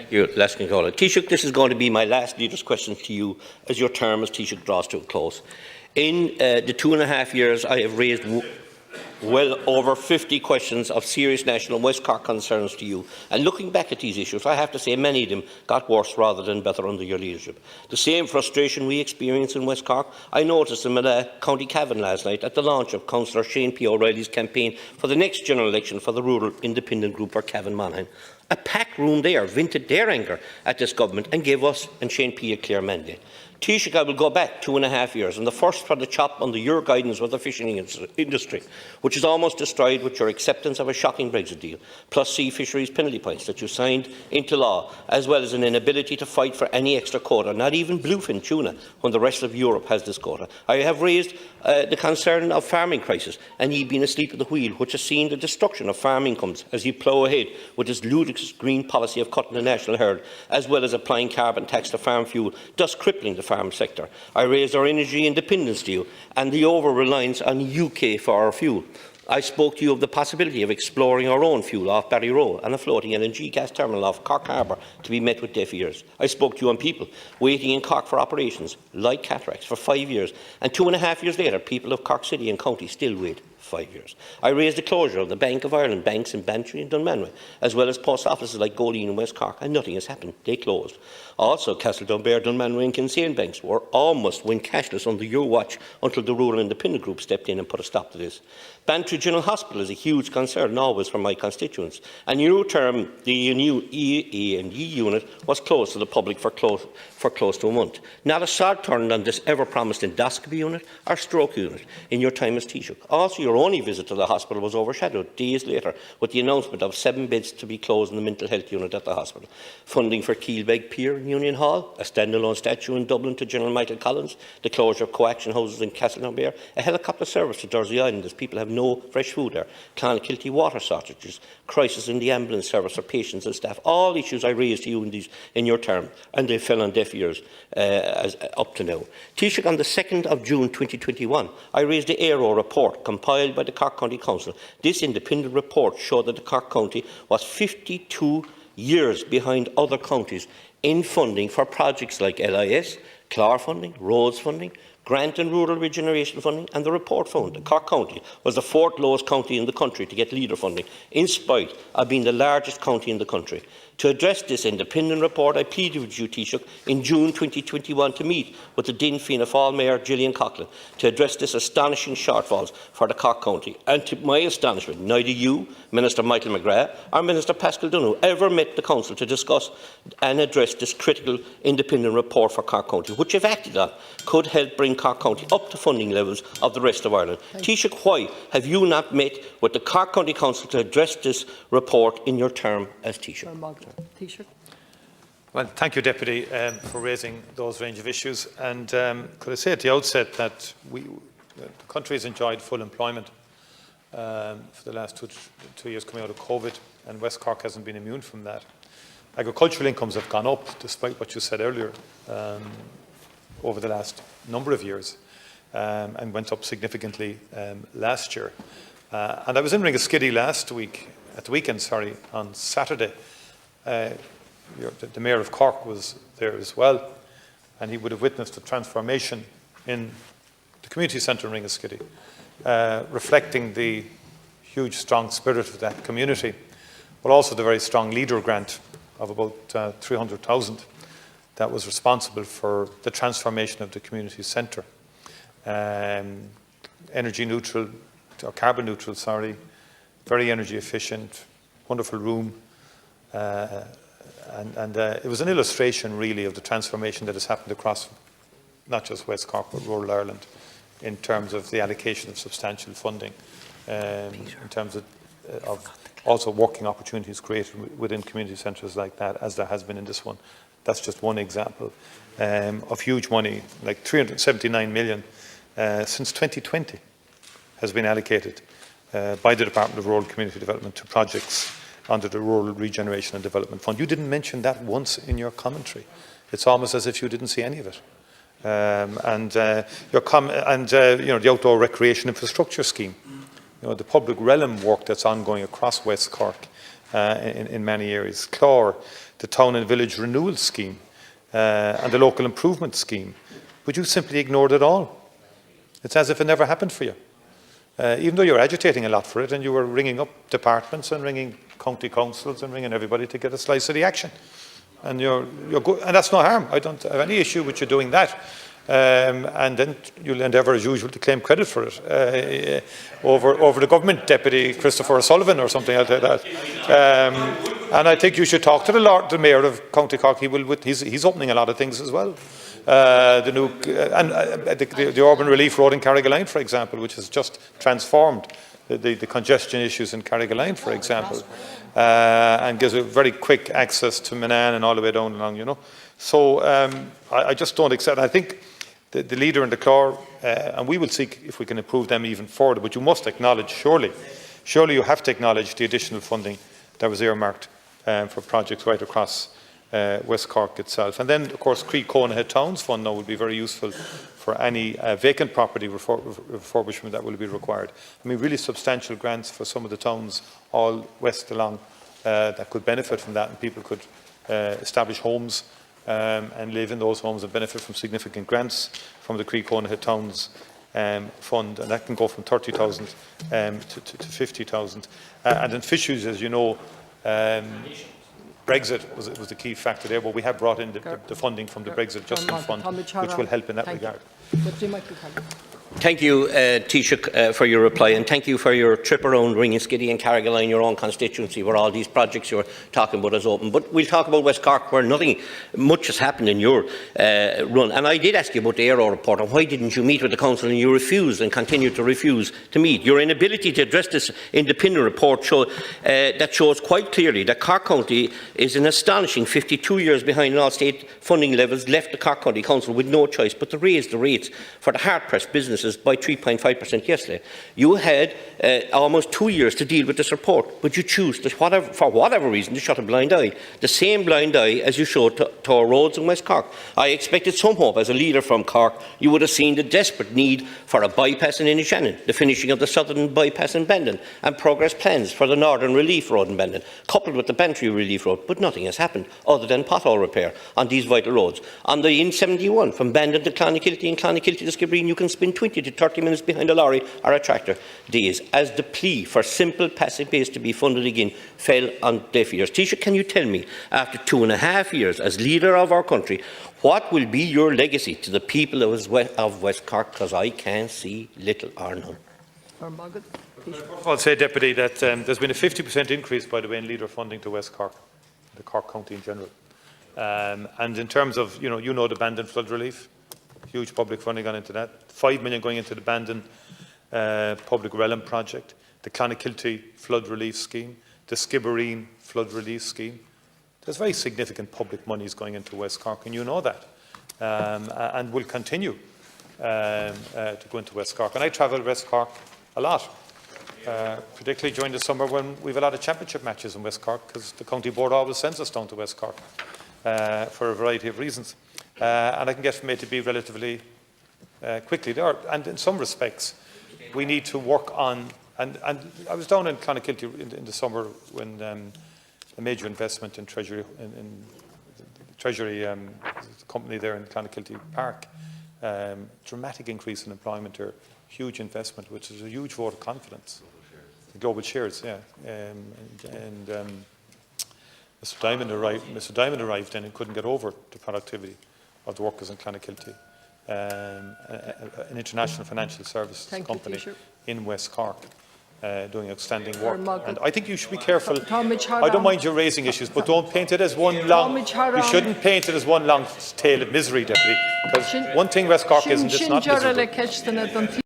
Thank you, Laskin Cola. Taoiseach, this is going to be my last leader's question to you as your term as Taoiseach draws to a close. In the 2.5 years, I have raised well over 50 questions of serious national and West Cork concerns to you. And looking back at these issues, I have to say many of them got worse rather than better under your leadership. The same frustration we experience in West Cork, I noticed in County Cavan last night at the launch of Councillor Shane P. O'Reilly's campaign for the next general election for the rural independent group for Cavan Monaghan. A packed room there vented their anger at this government and gave us and Shane P. a clear mandate. Taoiseach, I will go back 2.5 years, and the first for the chop under your guidance was the fishing industry, which is almost destroyed with your acceptance of a shocking Brexit deal, plus sea fisheries penalty points that you signed into law, as well as an inability to fight for any extra quota, not even bluefin tuna, when the rest of Europe has this quota. I have raised the concern of farming crisis, and ye being asleep at the wheel, which has seen the destruction of farm incomes as you plough ahead with this ludicrous green policy of cutting the national herd, as well as applying carbon tax to farm fuel, thus crippling the farm sector. I raised our energy independence deal and the over-reliance on UK for our fuel. I spoke to you of the possibility of exploring our own fuel off Barry Road and a floating LNG gas terminal off Cork Harbour to be met with deaf ears. I spoke to you on people waiting in Cork for operations, like cataracts, for 5 years, and 2.5 years later, people of Cork City and County still wait 5 years. I raised the closure of the Bank of Ireland banks in Bantry and Dunmanway, as well as post offices like Goleen and West Cork, and nothing has happened. They closed. Also, Castle Dunbar, Dunmanway and Kinsale banks were almost went cashless under your watch until the Rural Independent Group stepped in and put a stop to this. Bantry General Hospital is a huge concern always for my constituents, and in your term, the new E&E unit was closed to the public for close to a month. Not a sod turned on this ever-promised endoscopy unit or stroke unit in your time as Taoiseach. Also, your only visit to the hospital was overshadowed days later with the announcement of 7 beds to be closed in the mental health unit at the hospital, funding for Keelbeg Pier in Union Hall, a standalone statue in Dublin to General Michael Collins, the closure of co-action houses in Castleknock, a helicopter service to Dursey Island as people have no fresh food there, Clonakilty water shortages, crisis in the ambulance service for patients and staff, all issues I raised to you in your term, and they fell on deaf ears up to now. Taoiseach, on the 2nd of June 2021, I raised the AERO report compiled by the Cork County Council. This independent report showed that the Cork County was 52 years behind other counties in funding for projects like LIS, CLAR funding, roads funding, grant and rural regeneration funding, and the report found that Cork County was the 4th lowest county in the country to get leader funding, in spite of being the largest county in the country. To address this independent report, I pleaded with you, Taoiseach, in June 2021 to meet with the Din Fianna Fáil Mayor Gillian Coughlin to address this astonishing shortfalls for the Cork County. And to my astonishment, neither you, Minister Michael McGrath, or Minister Pascal Donoghue ever met the Council to discuss and address this critical independent report for Cork County, which, if acted on, could help bring Cork County up to funding levels of the rest of Ireland. Taoiseach, why have you not met with the Cork County Council to address this report in your term as Taoiseach? Well, thank you, Deputy, for raising those range of issues. And could I say at the outset that the country has enjoyed full employment for the last two years coming out of COVID, and West Cork hasn't been immune from that. Agricultural incomes have gone up, despite what you said earlier, over the last number of years, and went up significantly last year. And I was in Ringaskiddy at the weekend, on Saturday. The Mayor of Cork was there as well, and he would have witnessed a transformation in the community centre in Ringaskiddy, reflecting the huge, strong spirit of that community, but also the very strong leader grant of about 300,000 that was responsible for the transformation of the community centre. Energy neutral, or carbon neutral, very energy efficient, wonderful room. And it was an illustration, really, of the transformation that has happened across not just West Cork, but rural Ireland, in terms of the allocation of substantial funding, in terms of also working opportunities created within community centres like that, as there has been in this one. That's just one example of huge money, like 379 million since 2020 has been allocated by the Department of Rural Community Development to projects under the Rural Regeneration and Development Fund. You didn't mention that once in your commentary. It's almost as if you didn't see any of it. The outdoor recreation infrastructure scheme, the public realm work that's ongoing across West Cork in many areas. CLAR, the Town and Village Renewal Scheme and the Local Improvement Scheme, but you simply ignored it all. It's as if it never happened for you. Even though you're agitating a lot for it, and you were ringing up departments and ringing county councils and ringing everybody to get a slice of the action. And you're good, and that's no harm. I don't have any issue with you doing that. And then you'll endeavour, as usual, to claim credit for it over the government deputy, Christopher O'Sullivan, or something like that. And I think you should talk to the mayor of County Cork. He's opening a lot of things as well. The new the urban relief road in Carrigaline, for example, which has just transformed the congestion issues in Carrigaline, for example, and gives a very quick access to Manane and all the way down along, you know. So I just don't accept. I think the leader and the Clár, and we will seek if we can improve them even further, but you must acknowledge, surely you have to acknowledge the additional funding that was earmarked for projects right across West Cork itself. And then, of course, Croí Cónaithe Towns Fund now will be very useful for any vacant property refurbishment that will be required. I mean, really substantial grants for some of the towns all west along that could benefit from that, and people could establish homes and live in those homes and benefit from significant grants from the Croí Cónaithe Towns Fund, and that can go from 30,000 to 50,000. And in fisheries, as you know, Brexit was the key factor there, but we have brought in the funding from the Brexit Adjustment Fund, which will help in that regard. Thank you, Taoiseach, for your reply, and thank you for your trip around Ringaskiddy and Carrigaline, your own constituency, where all these projects you're talking about is open. But we'll talk about West Cork, where much has happened in your run. And I did ask you about the Aero report, and why didn't you meet with the Council, and you refused and continue to refuse to meet. Your inability to address this independent report that shows quite clearly that Cork County is an astonishing 52 years behind in all state funding levels, left the Cork County Council with no choice but to raise the rates for the hard-pressed businesses by 3.5% yesterday. You had almost 2 years to deal with this report, but you choose, for whatever reason, to shut a blind eye. The same blind eye as you showed to our roads in West Cork. I expected some hope as a leader from Cork. You would have seen the desperate need for a bypass in Inishannon, the finishing of the southern bypass in Bandon, and progress plans for the northern relief road in Bandon, coupled with the Bantry relief road. But nothing has happened other than pothole repair on these vital roads. On the N71 from Bandon to Clonakilty and Clonakilty to Skibbereen, you can spend 20 to 30 minutes behind a lorry or a tractor days, as the plea for simple passive base to be funded again fell on deaf ears. Taoiseach, can you tell me, after 2.5 years as leader of our country, what will be your legacy to the people of West Cork? Because I can see little or none. I'll say, Deputy, that there's been a 50% increase, by the way, in leader funding to West Cork, the Cork County in general. And in terms of, you know the Bandon flood relief, huge public funding gone into that. 5 million going into the Bandon public realm project, the Clonakilty flood relief scheme, the Skibbereen flood relief scheme. There's very significant public monies going into West Cork, and you know that, and will continue to go into West Cork. And I travel West Cork a lot, particularly during the summer when we have a lot of championship matches in West Cork, because the county board always sends us down to West Cork for a variety of reasons. And I can get from A to B relatively quickly there. And in some respects, we need to work on, and I was down in Clonakilty in the summer when a major investment in Treasury, in the Treasury company there in Clonakilty Park, dramatic increase in employment there, huge investment, which is a huge vote of confidence. The global shares, yeah. Mr. Diamond arrived in and couldn't get over the productivity of the workers in Clonakilty, an international financial services company in West Cork, doing outstanding work. And I think you should be careful. I don't mind you raising issues, but don't paint it as one long. You shouldn't paint it as one long tale of misery, Deputy. Because one thing West Cork isn't, it's not miserable.